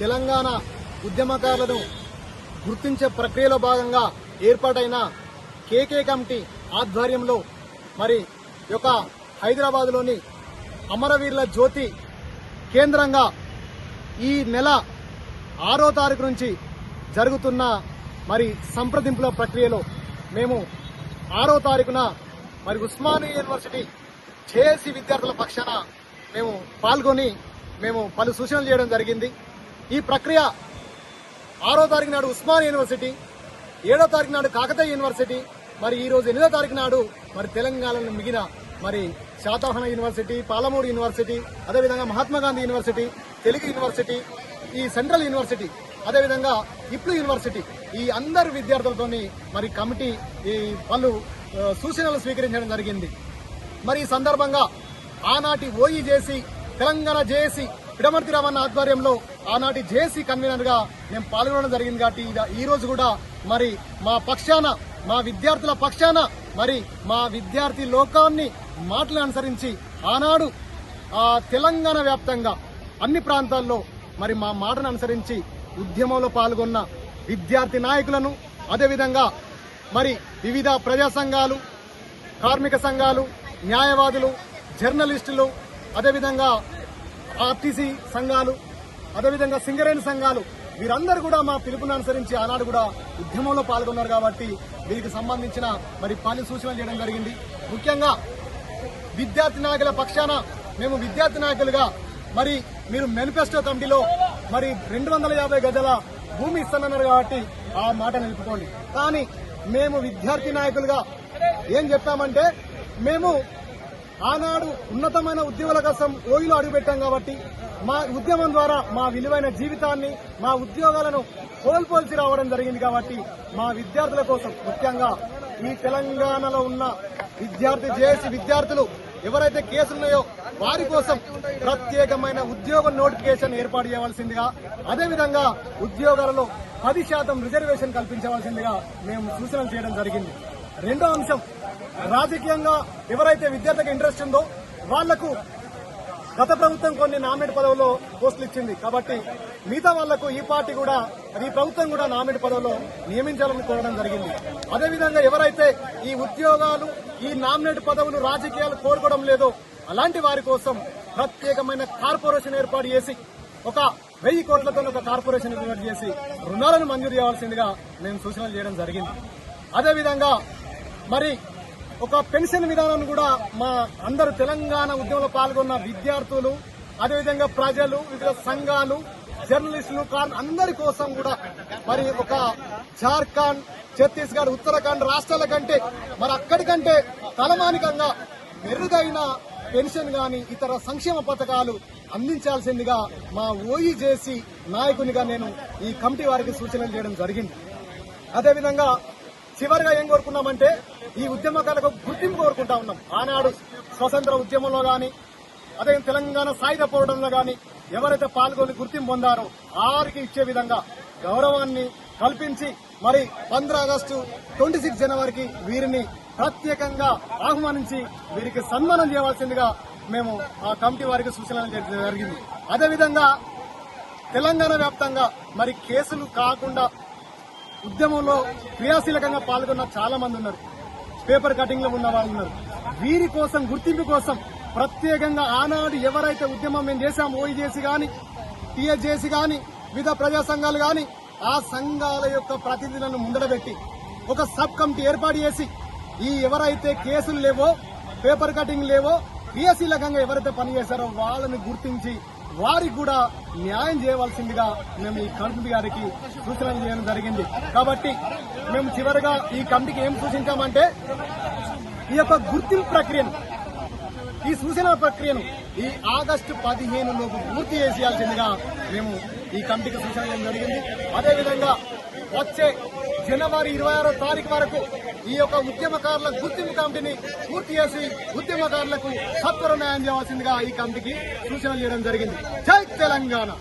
తెలంగాణ ఉద్యమకారులను గుర్తించే ప్రక్రియలో భాగంగా ఏర్పాటైన కేకే కమిటీ ఆధ్వర్యంలో మరి యొక్క హైదరాబాద్లోని అమరవీరుల జ్యోతి కేంద్రంగా ఈ నెల 6వ తారీఖు నుంచి జరుగుతున్న మరి సంప్రదింపుల ప్రక్రియలో మేము 6వ తారీఖున మరి ఉస్మానియా యూనివర్సిటీ జేఏసీ విద్యార్థుల పక్షాన మేము పాల్గొని మేము పలు సూచనలు చేయడం జరిగింది. ఈ ప్రక్రియ 6వ తారీఖు నాడు ఉస్మానియా యూనివర్సిటీ, 7వ తారీఖు నాడు కాకతీయ యూనివర్సిటీ, మరి ఈ రోజు 8వ తారీఖు నాడు మరి తెలంగాణలో మిగిలిన మరి శాతవాహన యూనివర్సిటీ, పాలమూరు యూనివర్సిటీ, అదేవిధంగా మహాత్మాగాంధీ యూనివర్సిటీ, తెలుగు యూనివర్సిటీ, ఈ సెంట్రల్ యూనివర్సిటీ, అదేవిధంగా ఇప్లు యూనివర్సిటీ, ఈ అందరు విద్యార్థులతోని మరి కమిటీ ఈ పలు సూచనలు స్వీకరించడం జరిగింది. మరి ఈ సందర్భంగా ఆనాటి ఓఈజేసీ తెలంగాణ జేఏసీ పిడమర్తి రామన్న ఆధ్వర్యంలో ఆనాటి జేఏసీ కన్వీనర్ గా మేము పాల్గొనడం జరిగింది. కాబట్టి ఈ రోజు కూడా మరి మా పక్షాన, మా విద్యార్థుల పక్షాన మరి మా విద్యార్థి లోకాన్ని మాటలు అనుసరించి ఆనాడు తెలంగాణ వ్యాప్తంగా అన్ని ప్రాంతాల్లో మరి మా మాటను అనుసరించి ఉద్యమంలో పాల్గొన్న విద్యార్థి నాయకులను, అదేవిధంగా మరి వివిధ ప్రజా సంఘాలు, కార్మిక సంఘాలు, న్యాయవాదులు, జర్నలిస్టులు, అదేవిధంగా ఆర్టీసీ సంఘాలు, అదేవిధంగా సింగరేణి సంఘాలు, వీరందరూ కూడా మా పిలుపును అనుసరించి ఆనాడు కూడా ఉద్యమంలో పాల్గొన్నారు. కాబట్టి వీరికి సంబంధించిన మరి పలు సూచనలు చేయడం జరిగింది. ముఖ్యంగా విద్యార్థి నాయకుల పక్షాన మేము విద్యార్థి నాయకులుగా మరి మీరు మేనిఫెస్టో కమిటీలో మరి 250 గజాల భూమి ఇస్తానన్నారు కాబట్టి ఆ మాట నిలుపుకోండి. కానీ మేము విద్యార్థి నాయకులుగా ఏం చెప్పామంటే, మేము ఆనాడు ఉన్నతమైన ఉద్యోగుల కోసం ఓయిలో అడుగుపెట్టాం కాబట్టి మా ఉద్యమం ద్వారా మా విలువైన జీవితాన్ని, మా ఉద్యోగాలను కోల్పోల్సి రావడం జరిగింది. కాబట్టి మా విద్యార్థుల కోసం, ముఖ్యంగా ఈ తెలంగాణలో ఉన్న విద్యార్థి జేఏసీ విద్యార్థులు ఎవరైతే కేసులున్నాయో వారి కోసం ప్రత్యేకమైన ఉద్యోగ నోటిఫికేషన్ ఏర్పాటు చేయవలసిందిగా, అదేవిధంగా ఉద్యోగాలలో 10% రిజర్వేషన్ కల్పించవలసిందిగా మేము సూచనలు చేయడం జరిగింది. రెండో అంశం, రాజకీయంగా ఎవరైతే విద్యార్థికి ఇంట్రెస్ట్ ఉందో వాళ్లకు గత ప్రభుత్వం కొన్ని నామినేట్ పదవుల్లో పోస్టులు ఇచ్చింది. కాబట్టి మిగతా వాళ్లకు ఈ పార్టీ కూడా, ఈ ప్రభుత్వం కూడా నామినేట్ పదవుల్లో నియమించాలని కోరడం జరిగింది. అదేవిధంగా ఎవరైతే ఈ ఉద్యోగాలు, ఈ నామినేట్ పదవులు రాజకీయాలు కోరుకోవడం లేదో అలాంటి వారి కోసం ప్రత్యేకమైన కార్పొరేషన్ ఏర్పాటు చేసి ఒక 1000 కోట్లతో ఒక కార్పొరేషన్ ఏర్పాటు చేసి రుణాలను మంజూరు చేయాల్సిందిగా మేము సూచనలు చేయడం జరిగింది. అదేవిధంగా మరి ఒక పెన్షన్ విధానాన్ని కూడా మా అందరు తెలంగాణ ఉద్యమంలో పాల్గొన్న విద్యార్థులు, అదేవిధంగా ప్రజలు, వివిధ సంఘాలు, జర్నలిస్టులు అందరి కోసం కూడా మరి ఒక జార్ఖండ్, ఛత్తీస్గఢ్, ఉత్తరాఖండ్ రాష్ట్రాల కంటే మరి అక్కడికంటే తలమానికంగా మెరుగైన పెన్షన్ గాని ఇతర సంక్షేమ పథకాలు అందించాల్సిందిగా మా ఓఈజేసీ నాయకునిగా నేను ఈ కమిటీ వారికి సూచనలు చేయడం జరిగింది. అదేవిధంగా చివరిగా ఏం కోరుకున్నామంటే, ఈ ఉద్యమకాలకు గుర్తింపు కోరుకుంటా ఉన్నాం. ఆనాడు స్వతంత్ర ఉద్యమంలో గాని, అదే తెలంగాణ సాయుధ పోరాటంలో గాని ఎవరైతే పాల్గొని గుర్తింపు పొందారో వారికి ఇచ్చే విధంగా గౌరవాన్ని కల్పించి మరి 15 ఆగస్టు 26 జనవరికి వీరిని ప్రత్యేకంగా ఆహ్వానించి వీరికి సన్మానం చేయవలసిందిగా మేము ఆ కమిటీ వారికి సూచనలు చేయడం జరిగింది. అదేవిధంగా తెలంగాణ వ్యాప్తంగా మరి కేసులు కాకుండా ఉద్యమంలో క్రియాశీలకంగా పాల్గొన్న చాలా మంది ఉన్నారు. పేపర్ కటింగ్ లో ఉన్న వాళ్ళు ఉన్నారు. వీరి కోసం, గుర్తింపు కోసం ప్రత్యేకంగా ఆనాడు ఎవరైతే ఉద్యమం మేము చేశాం, ఓఈజేసీ గాని, టీఎస్జేసీ గాని, వివిధ ప్రజా సంఘాలు గాని, ఆ సంఘాల యొక్క ప్రతినిధులను ముందడబెట్టి ఒక సబ్ కమిటీ ఏర్పాటు చేసి ఈ ఎవరైతే కేసులు లేవో, పేపర్ కటింగ్ లేవో, క్రియాశీలకంగా ఎవరైతే పనిచేశారో వాళ్ళని గుర్తించి వారికి కూడా న్యాయం చేయవలసిందిగా మేము ఈ కమిటీ గారికి సూచనలు చేయడం జరిగింది. కాబట్టి మేము చివరిగా ఈ కమిటీకి ఏం సూచించామంటే, ఈ యొక్క గుర్తింపు ప్రక్రియను, ఈ సూచన ప్రక్రియను ఈ ఆగస్టు 15 పూర్తి చేసేయాల్సిందిగా మేము ఈ కమిటీకి సూచన చేయడం జరిగింది. అదేవిధంగా వచ్చే జనవరి 26వ తారీఖు వరకు ఈ యొక్క ఉద్యమకారుల గుర్తింపు కమిటీని పూర్తి చేసి ఉద్యమకారులకు సత్వర న్యాయం చేయవలసిందిగా ఈ కమిటీకి సూచనలు చేయడం జరిగింది. జై తెలంగాణ.